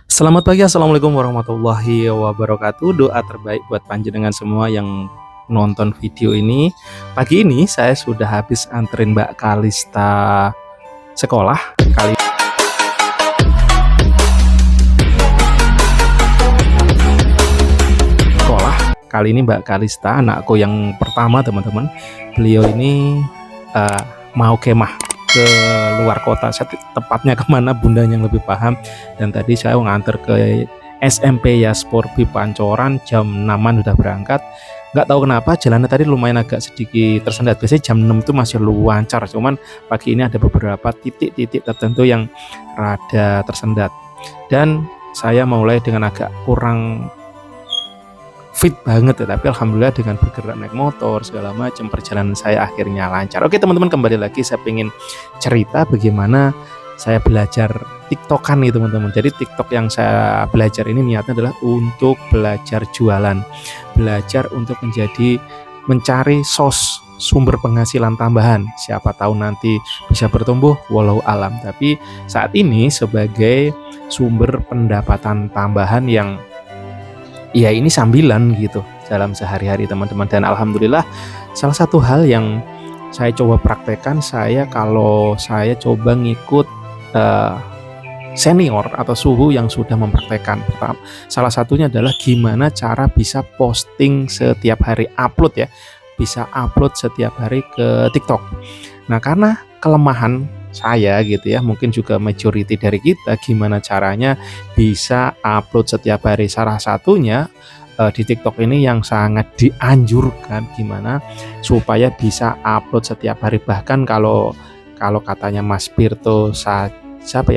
Selamat pagi, assalamualaikum warahmatullahi wabarakatuh. Doa terbaik buat panjenengan semua yang nonton video ini. Pagi ini saya sudah habis anterin Mbak Kalista sekolah. Kali ini Mbak Kalista, anakku yang pertama teman-teman. Beliau ini mau kemah ke luar kota, tepatnya kemana bundanya yang lebih paham. Dan tadi saya nganter ke SMP Yasporbi Pancoran, jam 6-an udah berangkat. Nggak tahu kenapa jalannya tadi lumayan agak sedikit tersendat. Biasanya jam 6 itu masih lancar, cuman pagi ini ada beberapa titik-titik tertentu yang rada tersendat. Dan saya mulai dengan agak kurang fit banget ya, tapi alhamdulillah dengan bergerak naik motor segala macam perjalanan saya akhirnya lancar. Oke teman-teman, kembali lagi saya pengen cerita bagaimana saya belajar TikTokan nih teman-teman. Jadi TikTok yang saya belajar ini niatnya adalah untuk belajar jualan, belajar untuk mencari sumber penghasilan tambahan. Siapa tahu nanti bisa bertumbuh, walau alam. Tapi saat ini sebagai sumber pendapatan tambahan yang ya ini sambilan gitu dalam sehari-hari teman-teman. Dan alhamdulillah salah satu hal yang saya coba praktekkan, kalau saya coba ngikut senior atau suhu yang sudah mempraktekkan. Salah satunya adalah gimana cara bisa posting setiap hari, upload ya, bisa upload setiap hari ke TikTok. Nah karena kelemahan saya gitu ya, mungkin juga majority dari kita, gimana caranya bisa upload setiap hari. Salah satunya di TikTok ini yang sangat dianjurkan gimana supaya bisa upload setiap hari. Bahkan kalau katanya Mas Pirto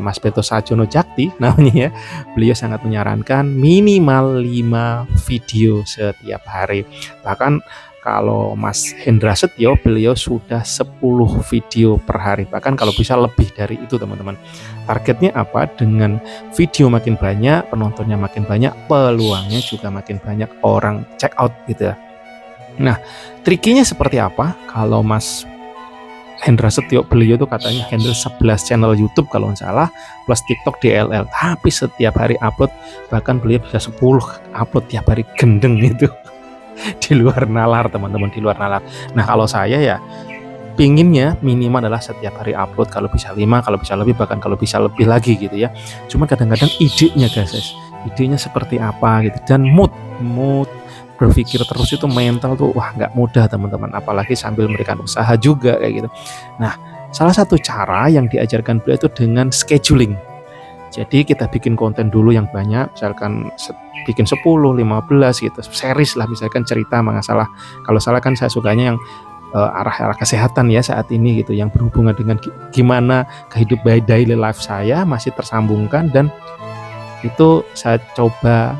Mas Pirto Sajono Jakti namanya ya, beliau sangat menyarankan minimal 5 video setiap hari. Bahkan kalau Mas Hendra Setio, beliau sudah 10 video per hari, bahkan kalau bisa lebih dari itu teman-teman. Targetnya apa? Dengan video makin banyak, penontonnya makin banyak, peluangnya juga makin banyak orang check out gitu ya. Nah, trikinya seperti apa? Kalau Mas Hendra Setio, beliau tuh katanya handle 11 channel YouTube kalau nggak salah, plus TikTok DLL, tapi setiap hari upload, bahkan beliau bisa 10 upload tiap hari, gendeng itu. Di luar nalar teman-teman, di luar nalar. Nah kalau saya ya pinginnya minimal adalah setiap hari upload, kalau bisa 5, kalau bisa lebih, bahkan kalau bisa lebih lagi gitu ya. Cuma kadang-kadang idenya idenya seperti apa gitu, dan mood berpikir terus itu mental tuh wah nggak mudah teman-teman, apalagi sambil memberikan usaha juga kayak gitu. Nah salah satu cara yang diajarkan beliau itu dengan scheduling. Jadi kita bikin konten dulu yang banyak, misalkan bikin 10, 15 gitu, series lah, misalkan cerita masalah. Kalau salah kan saya sukanya yang arah kesehatan ya saat ini gitu, yang berhubungan dengan gimana kehidupan daily life saya masih tersambungkan, dan itu saya coba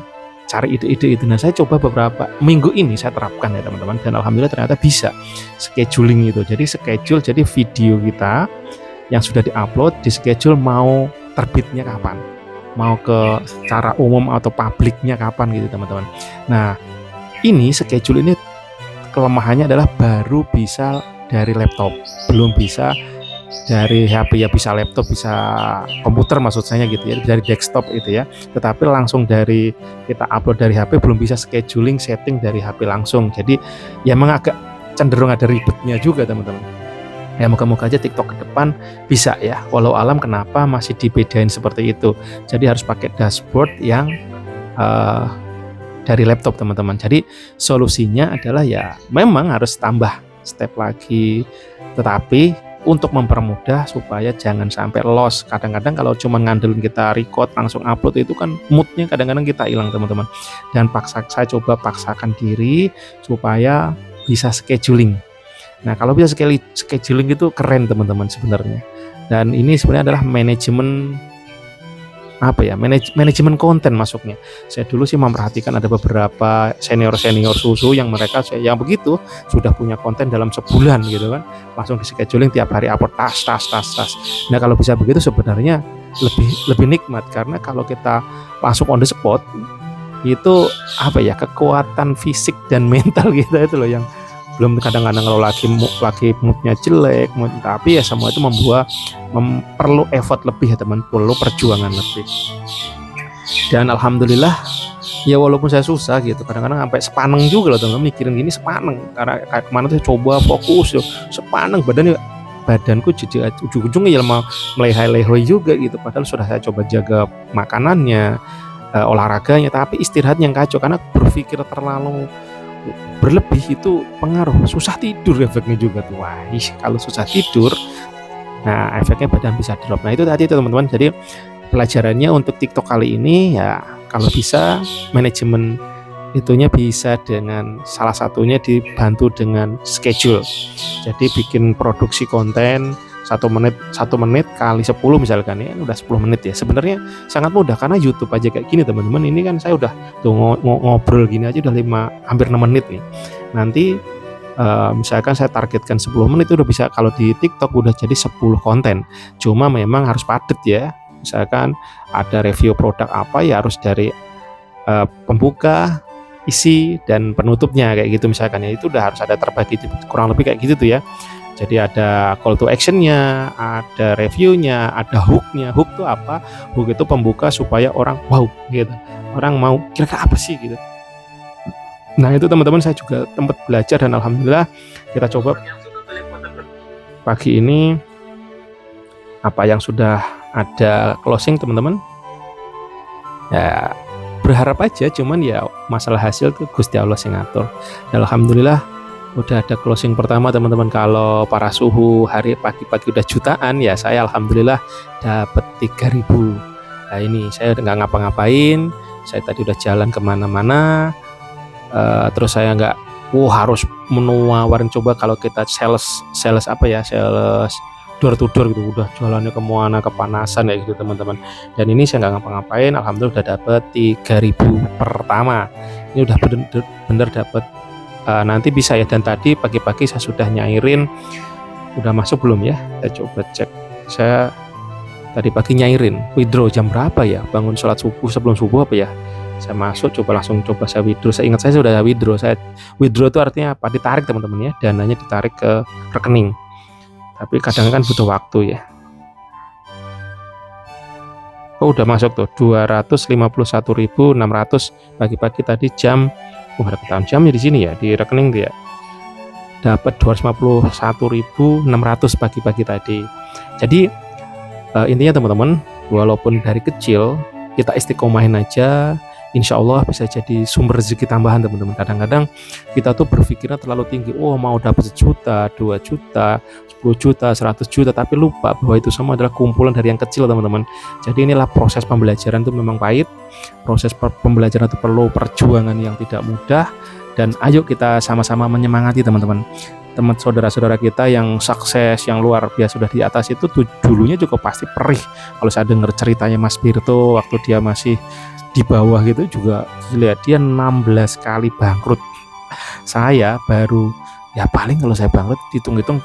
cari ide-ide itu. Nah saya coba beberapa minggu ini saya terapkan ya teman-teman, dan alhamdulillah ternyata bisa scheduling itu. Jadi schedule, jadi video kita yang sudah diupload di schedule mau terbitnya kapan, mau ke secara umum atau publiknya kapan gitu teman-teman. Nah ini schedule ini kelemahannya adalah baru bisa dari laptop, belum bisa dari HP ya, bisa laptop, bisa komputer maksud saya gitu ya, dari desktop itu ya, tetapi langsung dari kita upload dari HP belum bisa scheduling setting dari HP langsung. Jadi ya memang agak cenderung ada ribetnya juga teman-teman. Ya moga-moga aja TikTok ke depan bisa ya, walau alam kenapa masih dibedain seperti itu. Jadi harus pakai dashboard yang dari laptop teman-teman. Jadi solusinya adalah ya memang harus tambah step lagi, tetapi untuk mempermudah supaya jangan sampai loss. Kadang-kadang kalau cuma ngandelin kita record langsung upload itu kan moodnya kadang-kadang kita hilang teman-teman. Dan saya coba paksakan diri supaya bisa scheduling. Nah kalau bisa scheduling itu keren teman-teman sebenarnya. Dan ini sebenarnya adalah manajemen manajemen konten masuknya. Saya dulu sih memperhatikan ada beberapa senior susu yang mereka yang begitu sudah punya konten dalam sebulan gitu kan, langsung di scheduling tiap hari upload tas. Nah kalau bisa begitu sebenarnya lebih nikmat, karena kalau kita langsung on the spot itu kekuatan fisik dan mental kita itu loh yang belum, kadang-kadang kalau lagi moodnya jelek, tapi ya semua itu perlu effort lebih ya teman, perlu perjuangan lebih. Dan alhamdulillah ya walaupun saya susah gitu, kadang-kadang sampai sepaneng juga loh teman-teman, mikirin gini sepaneng karena kayak kemana tuh coba fokus yo sepaneng badanku jadi ujung-ujungnya ya mau melehoi-lehoi juga gitu, padahal sudah saya coba jaga makanannya, olahraganya, tapi istirahat yang kacau karena berpikir terlalu berlebih itu pengaruh susah tidur, efeknya juga tuh. Wah, kalau susah tidur, nah efeknya badan bisa drop. Nah itu tadi itu teman-teman, jadi pelajarannya untuk TikTok kali ini ya kalau bisa manajemen itunya bisa dengan salah satunya dibantu dengan schedule. Jadi bikin produksi konten 1 menit kali 10 misalkan ya udah 10 menit ya. Sebenarnya sangat mudah karena YouTube aja kayak gini teman-teman. Ini kan saya udah tuh ngobrol gini aja udah hampir 6 menit nih. Nanti misalkan saya targetkan 10 menit itu udah bisa, kalau di TikTok udah jadi 10 konten. Cuma memang harus padat ya. Misalkan ada review produk apa ya harus dari pembuka, isi dan penutupnya kayak gitu misalkan ya, itu udah harus ada terbagi kurang lebih kayak gitu tuh ya. Jadi ada call to actionnya, ada reviewnya, ada hooknya. Hook tuh apa? Hook itu pembuka supaya orang wow gitu, orang mau kira-kira apa sih gitu. Nah itu teman-teman saya juga tempat belajar dan alhamdulillah kita coba pagi ini apa yang sudah ada closing teman-teman ya berharap aja, cuman ya masalah hasil tuh Gusti Allah yang ngatur. Dan alhamdulillah udah ada closing pertama teman-teman. Kalau para suhu hari pagi-pagi udah jutaan ya, saya alhamdulillah dapat 3.000. Nah ini saya udah nggak ngapa-ngapain, saya tadi udah jalan kemana-mana, terus saya nggak harus menawarin coba kalau kita sales apa ya, sales door to door gitu, udah jualannya kemana kepanasan ya gitu teman-teman. Dan ini saya nggak ngapa-ngapain, alhamdulillah udah dapet 3.000 pertama. Ini udah bener dapet. Nanti bisa ya, dan tadi pagi-pagi saya sudah nyairin, udah masuk belum ya, saya coba cek. Saya tadi pagi nyairin withdraw jam berapa ya, bangun sholat subuh sebelum subuh apa ya, saya masuk saya withdraw. Saya ingat saya sudah withdraw. Saya withdraw itu artinya apa, ditarik teman-teman ya, dananya ditarik ke rekening, tapi kadang kan butuh waktu ya. Udah masuk tuh 251.600 pagi-pagi tadi jam ada ketahuan jamnya di sini ya, di rekening dia dapat 251.600 pagi-pagi tadi. Jadi intinya teman-teman, walaupun dari kecil kita istiqomahin aja, insya Allah bisa jadi sumber rezeki tambahan teman-teman. Kadang-kadang kita tuh berpikirnya terlalu tinggi, mau dapat 1 juta, 2 juta, 10 juta, 100 juta, tapi lupa bahwa itu semua adalah kumpulan dari yang kecil teman-teman. Jadi inilah proses pembelajaran itu memang pahit, proses pembelajaran itu perlu perjuangan yang tidak mudah, dan ayo kita sama-sama menyemangati teman-teman. Teman saudara-saudara kita yang sukses, yang luar biasa sudah di atas itu dulunya juga pasti perih. Kalau saya dengar ceritanya Mas Birto waktu dia masih di bawah gitu juga gila, dia 16 kali bangkrut. Saya baru ya paling kalau saya bangkrut hitung-hitung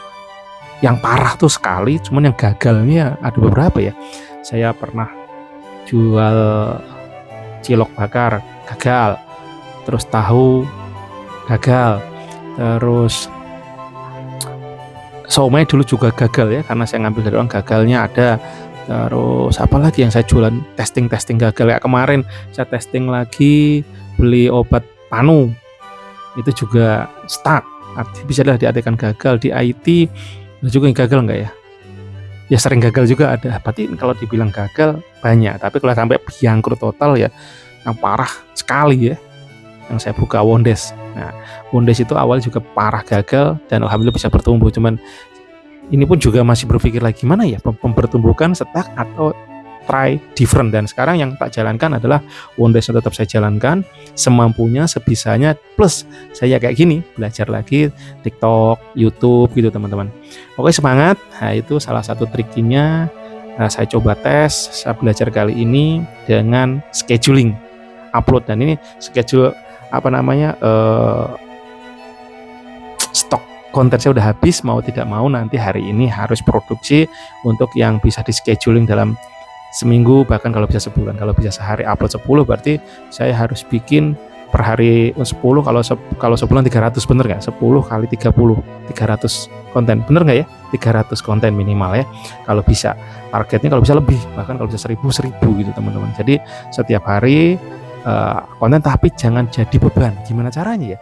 yang parah tuh sekali, cuman yang gagalnya ada beberapa ya. Saya pernah jual cilok bakar gagal, terus tahu gagal, terus somai dulu juga gagal ya, karena saya ngambil dari orang, gagalnya ada. Terus apa lagi yang saya jualan testing gagal ya, kemarin saya testing lagi beli obat panu itu juga stuck, artinya bisa diartikan gagal. Di IT juga yang gagal enggak ya, ya sering gagal juga ada. Berarti kalau dibilang gagal banyak, tapi kalau sampai bangkrut total ya yang parah sekali ya, yang saya buka Wondes. Nah Wondes itu awal juga parah gagal dan alhamdulillah bisa bertumbuh, cuman ini pun juga masih berpikir lagi gimana ya mempertumbuhkan stuck atau try different. Dan sekarang yang tak jalankan adalah Wondes yang tetap saya jalankan semampunya, sebisanya, plus saya kayak gini belajar lagi TikTok, YouTube gitu teman-teman. Oke, semangat. Nah itu salah satu triknya. Nah, saya coba tes, saya belajar kali ini dengan scheduling upload, dan ini schedule stok konten saya udah habis, mau tidak mau nanti hari ini harus produksi untuk yang bisa di scheduling dalam seminggu, bahkan kalau bisa sebulan. Kalau bisa sehari upload 10, berarti saya harus bikin per hari 10, kalau sebulan 300, bener nggak? 10 kali 30, 300 konten, bener nggak ya? 300 konten minimal ya, kalau bisa. Targetnya kalau bisa lebih, bahkan kalau bisa 1000 gitu teman-teman. Jadi setiap hari konten, tapi jangan jadi beban. Gimana caranya ya?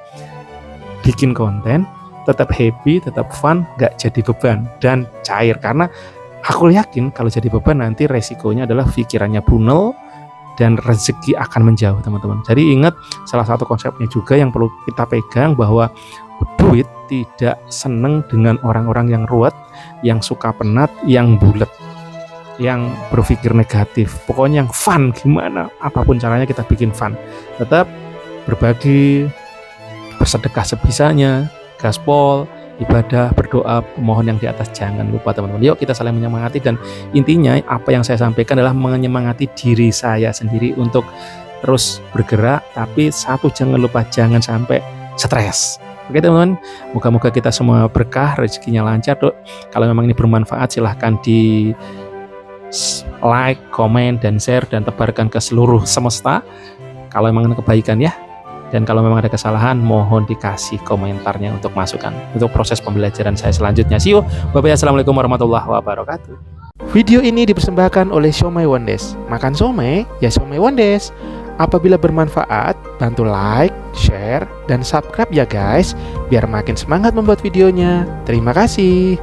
Bikin konten tetap happy, tetap fun, nggak jadi beban dan cair. Karena aku yakin kalau jadi beban nanti resikonya adalah pikirannya bunel dan rezeki akan menjauh teman-teman. Jadi ingat, salah satu konsepnya juga yang perlu kita pegang bahwa duit tidak seneng dengan orang-orang yang ruwet, yang suka penat, yang bulet, yang berpikir negatif. Pokoknya yang fun, gimana apapun caranya kita bikin fun. Tetap berbagi, bersedekah sebisanya, gaspol, ibadah, berdoa, mohon yang di atas, jangan lupa teman-teman. Yuk kita saling menyemangati, dan intinya apa yang saya sampaikan adalah menyemangati diri saya sendiri untuk terus bergerak, tapi satu jangan lupa, jangan sampai stres. Oke teman-teman, moga-moga kita semua berkah, rezekinya lancar. Kalau memang ini bermanfaat, silahkan di like, komen, dan share, dan tebarkan ke seluruh semesta kalau memang ini kebaikan ya. Dan kalau memang ada kesalahan, mohon dikasih komentarnya untuk masukan untuk proses pembelajaran saya selanjutnya. See you, bye-bye, assalamualaikum warahmatullahi wabarakatuh. Video ini dipersembahkan oleh Siomay Wondes. Makan siomay, ya Siomay Wondes. Apabila bermanfaat, bantu like, share, dan subscribe ya guys, biar makin semangat membuat videonya. Terima kasih.